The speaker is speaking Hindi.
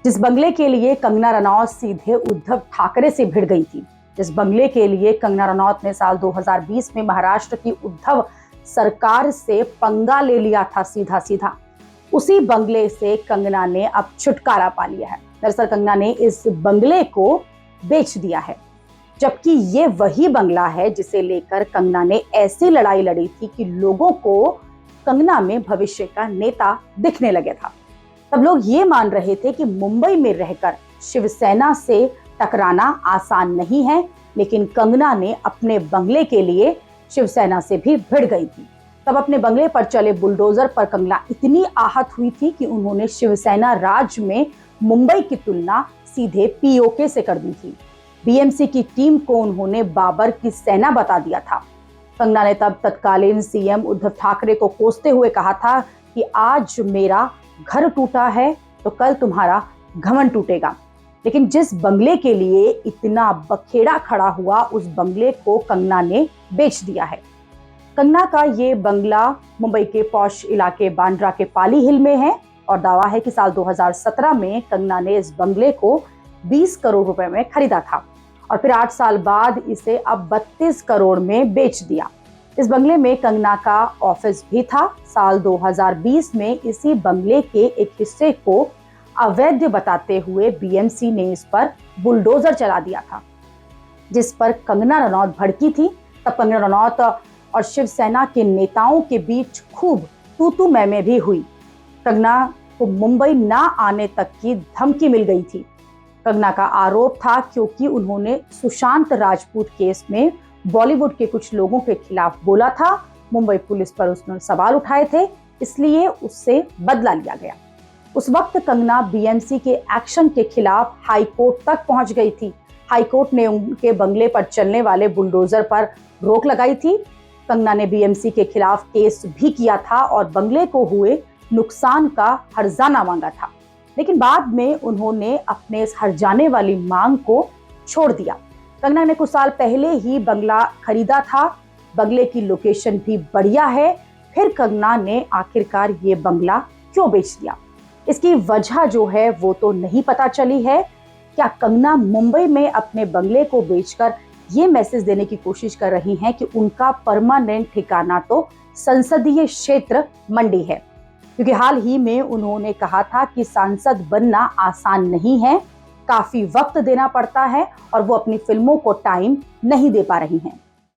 जिस बंगले के लिए कंगना रनौत सीधे उद्धव ठाकरे से भिड़ गई थी, जिस बंगले के लिए कंगना रनौत ने साल 2020 में महाराष्ट्र की उद्धव सरकार से पंगा ले लिया था सीधा सीधा, उसी बंगले से कंगना ने अब छुटकारा पा लिया है। दरअसल कंगना ने इस बंगले को बेच दिया है, जबकि ये वही बंगला है जिसे लेकर कंगना ने ऐसी लड़ाई लड़ी थी कि लोगों को कंगना में भविष्य का नेता दिखने लगे था। तब लोग ये मान रहे थे कि मुंबई में रहकर शिवसेना से टकराना आसान नहीं है, लेकिन कंगना ने अपने बंगले के लिए शिवसेना से भी भिड़ गई थी। तब अपने बंगले पर चले बुलडोजर पर कंगना इतनी आहत हुई थी कि उन्होंने शिवसेना राज में मुंबई की तुलना सीधे पीओके से कर दी थी। बीएमसी की टीम को उन्होंने बाबर की सेना बता दिया था। कंगना ने तब तत्कालीन सीएम उद्धव ठाकरे को कोसते हुए कहा था कि आज मेरा घर टूटा है तो कल तुम्हारा घमंड टूटेगा। लेकिन जिस बंगले के लिए इतना बखेड़ा खड़ा हुआ, उस बंगले को कंगना ने बेच दिया है। कंगना का ये बंगला मुंबई के पॉश इलाके बांद्रा के पाली हिल में है और दावा है कि साल 2017 में कंगना ने इस बंगले को 20 करोड़ रुपए में खरीदा था और फिर 8 साल बाद इसे अब 32 करोड़ में बेच दिया। इस बंगले में कंगना का ऑफिस भी था। साल 2020 में इसी बंगले के एक हिस्से को अवैध बताते हुए बीएमसी ने इस पर बुलडोजर चला दिया था, जिस पर कंगना रनौत भड़की थी। तब कंगना रनौत और शिवसेना के नेताओं के बीच खूब तू मैं भी हुई। कंगना को मुंबई ना आने तक की धमकी मिल गई थी। कंगना का आरोप था क्योंकि उन्होंने सुशांत राजपूत केस में बॉलीवुड के कुछ लोगों के खिलाफ बोला था, मुंबई पुलिस पर उसने सवाल उठाए थे, इसलिए उससे बदला लिया गया। उस वक्त कंगना बीएमसी के एक्शन के खिलाफ हाई कोर्ट तक पहुंच गई थी। हाई कोर्ट ने उनके बंगले पर चलने वाले बुलडोजर पर रोक लगाई थी। कंगना ने बीएमसी के खिलाफ केस भी किया था और बंगले को हुए नुकसान का हर्जाना मांगा था, लेकिन बाद में उन्होंने अपने इस हर्जाने वाली मांग को छोड़ दिया। कंगना ने कुछ साल पहले ही बंगला खरीदा था, बंगले की लोकेशन भी बढ़िया है। फिर कंगना ने आखिरकार ये बंगला क्यों बेच दिया, इसकी वजह जो है वो तो नहीं पता चली है। क्या कंगना मुंबई में अपने बंगले को बेचकर ये मैसेज देने की कोशिश कर रही हैं कि उनका परमानेंट ठिकाना तो संसदीय क्षेत्र मंडी है, क्योंकि हाल ही में उन्होंने कहा था कि सांसद बनना आसान नहीं है, काफी वक्त देना पड़ता है और वो अपनी फिल्मों को टाइम नहीं दे पा रही हैं।